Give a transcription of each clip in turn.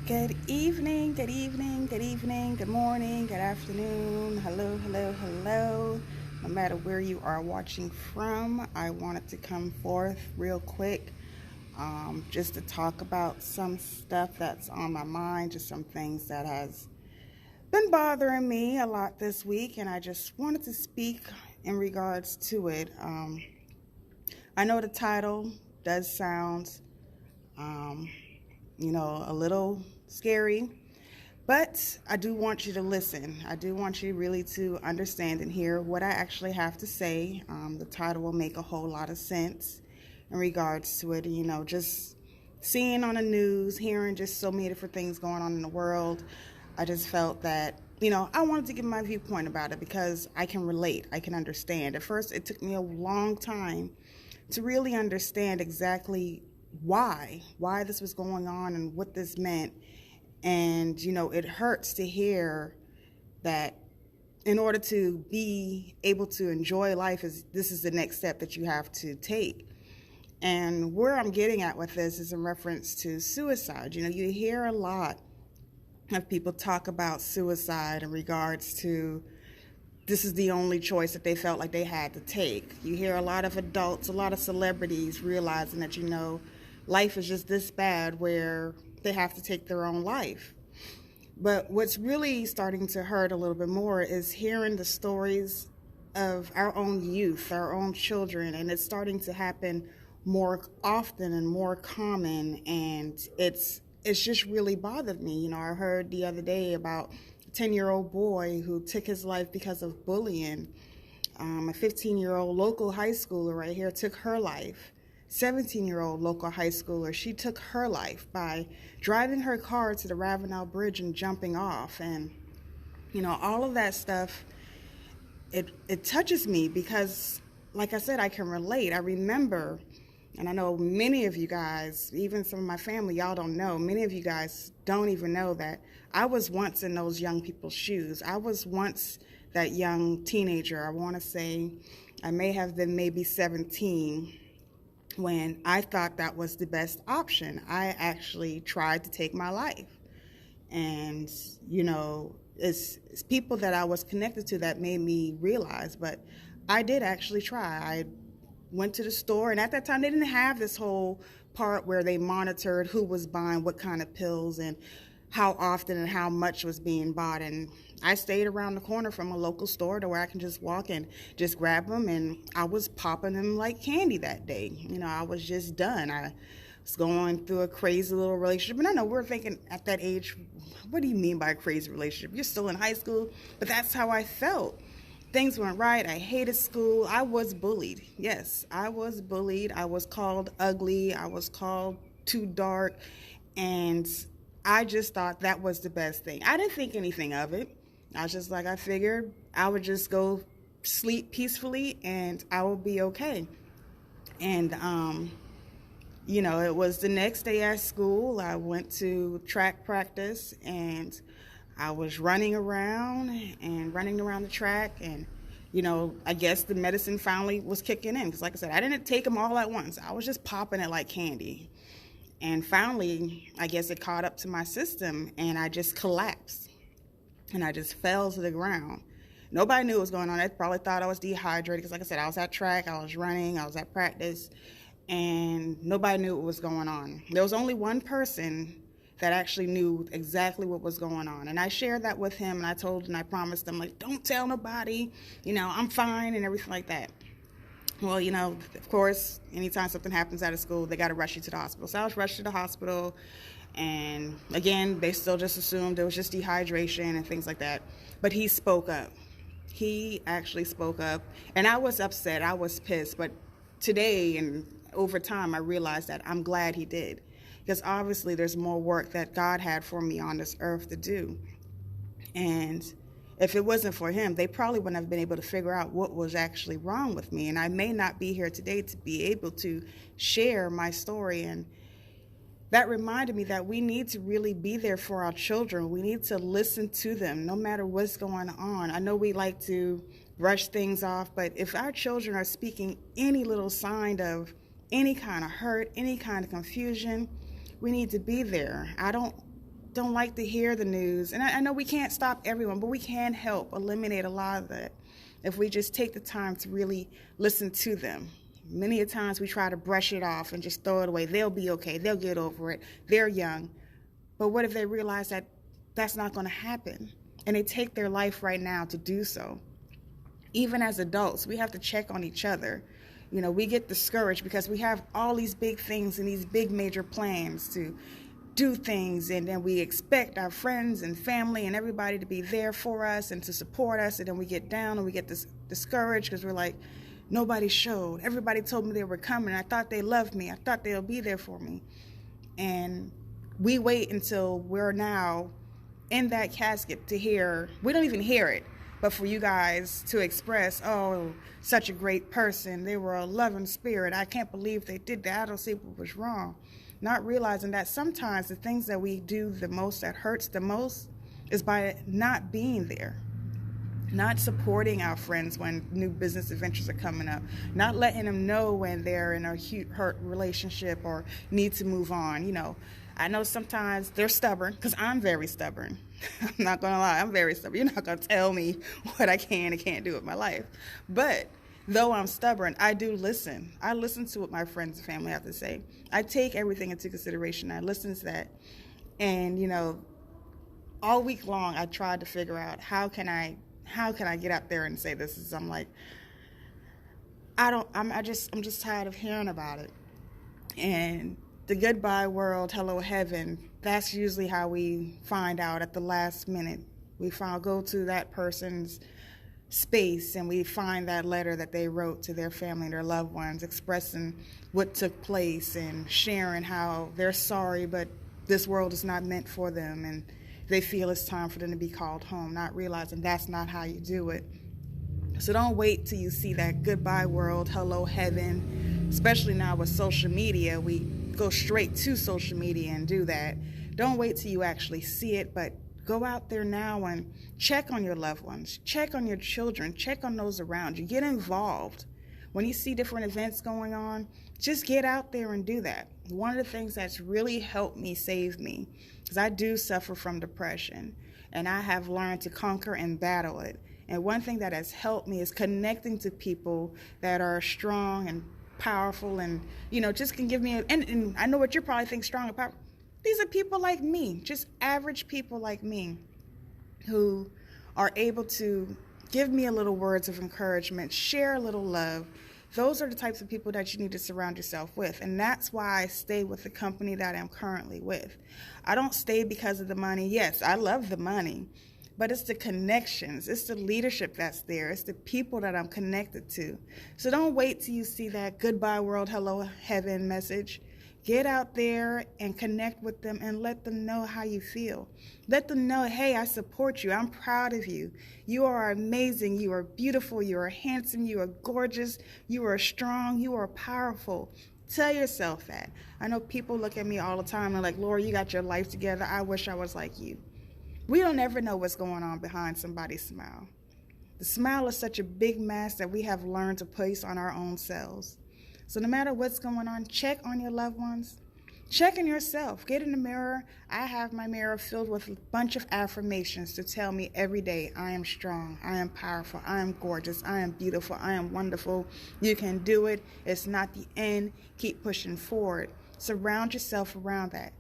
Good evening, good evening, good evening, good morning, good afternoon. Hello, hello, hello. No matter where you are watching from, I wanted to come forth real quick just to talk about some stuff that's on my mind, just some things that has been bothering me a lot this week, and I just wanted to speak in regards to it. I know the title does sound, um, a little scary. But I do want you to listen. I do want you really to understand and hear what I actually have to say. The title will make a whole lot of sense in regards to it. Just seeing on the news, hearing just so many different things going on in the world, I just felt that, I wanted to give my viewpoint about it because I can relate. I can understand. At first, it took me a long time to really understand exactly why this was going on and what this meant. And, it hurts to hear that in order to be able to enjoy life, this is the next step that you have to take. And where I'm getting at with this is in reference to suicide. You hear a lot of people talk about suicide in regards to this is the only choice that they felt like they had to take. You hear a lot of adults, a lot of celebrities realizing that, life is just this bad where they have to take their own life. But what's really starting to hurt a little bit more is hearing the stories of our own youth, our own children, and it's starting to happen more often and more common, and it's just really bothered me. I heard the other day about a 10-year-old boy who took his life because of bullying. A 15-year-old local high schooler right here took her life. 17-year-old local high schooler, she took her life by driving her car to the Ravenel Bridge and jumping off. And, all of that stuff, it touches me because, like I said, I can relate. I remember, and I know many of you guys, even some of my family, y'all don't know, many of you guys don't even know that I was once in those young people's shoes. I was once that young teenager. I want to say I may have been maybe 17 when I thought that was the best option. I actually tried to take my life. And, it's people that I was connected to that made me realize, but I did actually try. I went to the store, and at that time they didn't have this whole part where they monitored who was buying what kind of pills and how often and how much was being bought. And I stayed around the corner from a local store to where I can just walk and just grab them, and I was popping them like candy that day. I was just done. I was going through a crazy little relationship, and I know we're thinking at that age, what do you mean by a crazy relationship? You're still in high school, but that's how I felt. Things weren't right. I hated school. I was bullied. Yes, I was bullied. I was called ugly. I was called too dark, and I just thought that was the best thing. I didn't think anything of it. I was just like, I figured I would just go sleep peacefully and I will be okay. And, it was the next day at school. I went to track practice and I was running around the track. And, I guess the medicine finally was kicking in. Because like I said, I didn't take them all at once. I was just popping it like candy. And finally, I guess it caught up to my system and I just collapsed and I just fell to the ground. Nobody knew what was going on. They probably thought I was dehydrated because, like I said, I was at track, I was running, I was at practice, and nobody knew what was going on. There was only one person that actually knew exactly what was going on. And I shared that with him, and I told him, I promised him, like, don't tell nobody, I'm fine and everything like that. Well, of course, anytime something happens out of school, they got to rush you to the hospital. So I was rushed to the hospital, and again, they still just assumed it was just dehydration and things like that. But he spoke up. He actually spoke up, and I was upset. I was pissed. But today and over time, I realized that I'm glad he did, because obviously there's more work that God had for me on this earth to do. And if it wasn't for him, they probably wouldn't have been able to figure out what was actually wrong with me. And I may not be here today to be able to share my story. And that reminded me that we need to really be there for our children. We need to listen to them no matter what's going on. I know we like to brush things off, but if our children are speaking any little sign of any kind of hurt, any kind of confusion, we need to be there. I don't don't like to hear the news. And I know we can't stop everyone, but we can help eliminate a lot of that if we just take the time to really listen to them. Many a times we try to brush it off and just throw it away. They'll be okay. They'll get over it. They're young. But what if they realize that that's not going to happen? And they take their life right now to do so. Even as adults, we have to check on each other. You know, we get discouraged because we have all these big things and these big major plans to do things, and then we expect our friends and family and everybody to be there for us and to support us, and then we get down and we get discouraged because we're like, nobody showed. Everybody told me they were coming. I thought they loved me. I thought they'll be there for me. And we wait until we're now in that casket to hear, we don't even hear it, but for you guys to express, oh, such a great person. They were a loving spirit. I can't believe they did that. I don't see what was wrong. Not realizing that sometimes the things that we do the most, that hurts the most, is by not being there. Not supporting our friends when new business adventures are coming up. Not letting them know when they're in a hurt relationship or need to move on. You know, I know sometimes they're stubborn, because I'm very stubborn. I'm not going to lie, I'm very stubborn. You're not going to tell me what I can and can't do with my life. But though I'm stubborn, I do listen. I listen to what my friends and family have to say. I take everything into consideration. I listen to that. And, you know, all week long, I tried to figure out how can I get out there and say this? Is I'm like, I'm just tired of hearing about it. And the goodbye world, hello heaven, that's usually how we find out at the last minute. We go to that person's space and we find that letter that they wrote to their family and their loved ones, expressing what took place and sharing how they're sorry, but this world is not meant for them, and they feel it's time for them to be called home, not realizing that's not how you do it. So don't wait till you see that goodbye world, hello heaven, especially now with social media. We go straight to social media and do that. Don't wait till you actually see it, but go out there now and check on your loved ones, check on your children, check on those around you, get involved. When you see different events going on, just get out there and do that. One of the things that's really helped me, save me, because I do suffer from depression, and I have learned to conquer and battle it. And one thing that has helped me is connecting to people that are strong and powerful and, you know, just can give me, and I know what you probably think, strong and powerful. These are people like me, just average people like me, who are able to give me a little words of encouragement, share a little love. Those are the types of people that you need to surround yourself with. And that's why I stay with the company that I'm currently with. I don't stay because of the money. Yes, I love the money, but it's the connections. It's the leadership that's there. It's the people that I'm connected to. So don't wait till you see that goodbye world, hello heaven message. Get out there and connect with them and let them know how you feel. Let them know, hey, I support you. I'm proud of you. You are amazing. You are beautiful. You are handsome. You are gorgeous. You are strong. You are powerful. Tell yourself that. I know people look at me all the time and like, Laura, you got your life together. I wish I was like you. We don't ever know what's going on behind somebody's smile. The smile is such a big mask that we have learned to place on our own selves. So no matter what's going on, check on your loved ones. Check on yourself. Get in the mirror. I have my mirror filled with a bunch of affirmations to tell me every day, I am strong, I am powerful, I am gorgeous, I am beautiful, I am wonderful. You can do it. It's not the end. Keep pushing forward. Surround yourself around that.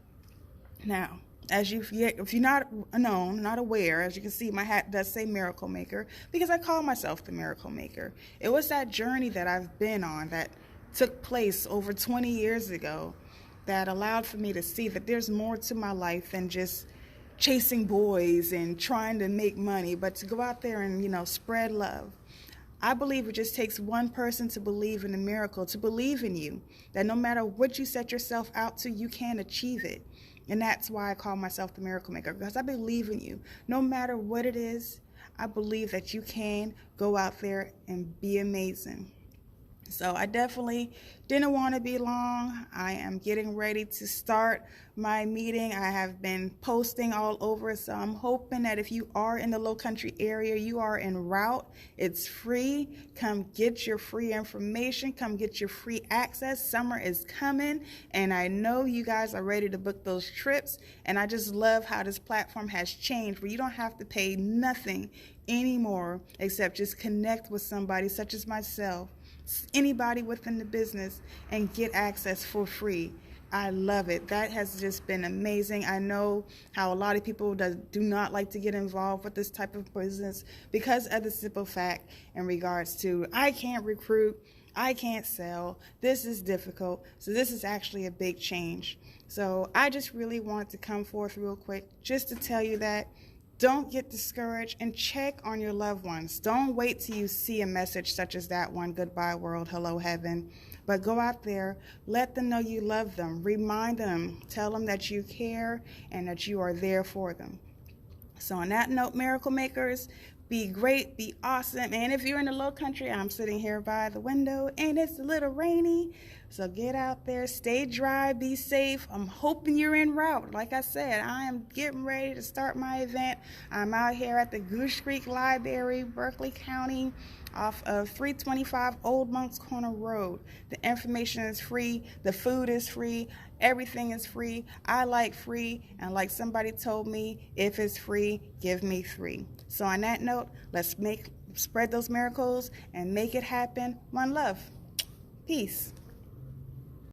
Now, if you're not known, not aware, as you can see, my hat does say Miracle Maker, because I call myself the Miracle Maker. It was that journey that I've been on that took place over 20 years ago that allowed for me to see that there's more to my life than just chasing boys and trying to make money, but to go out there and, you know, spread love. I believe it just takes one person to believe in a miracle, to believe in you, that no matter what you set yourself out to, you can achieve it. And that's why I call myself the Miracle Maker, because I believe in you. No matter what it is, I believe that you can go out there and be amazing. So I definitely didn't want to be long. I am getting ready to start my meeting. I have been posting all over, so I'm hoping that if you are in the Low Country area, you are en route. It's free. Come get your free information. Come get your free access. Summer is coming, and I know you guys are ready to book those trips. And I just love how this platform has changed, where you don't have to pay nothing anymore except just connect with somebody such as myself, anybody within the business, and get access for free. I love it. That has just been amazing. I know how a lot of people do not like to get involved with this type of business because of the simple fact in regards to, I can't recruit, I can't sell, this is difficult. So this is actually a big change. So I just really want to come forth real quick just to tell you that don't get discouraged, and check on your loved ones. Don't wait till you see a message such as that one, goodbye world, hello heaven. But go out there, let them know you love them, remind them, tell them that you care and that you are there for them. So on that note, miracle makers, be great, be awesome. And if you're in the Low Country, I'm sitting here by the window and it's a little rainy. So get out there, stay dry, be safe. I'm hoping you're en route. Like I said, I am getting ready to start my event. I'm out here at the Goose Creek Library, Berkeley County, off of 325 Old Monks Corner Road. The information is free, the food is free, everything is free. I like free, and like somebody told me, if it's free, give me three. So on that note, let's spread those miracles and make it happen. One love. Peace.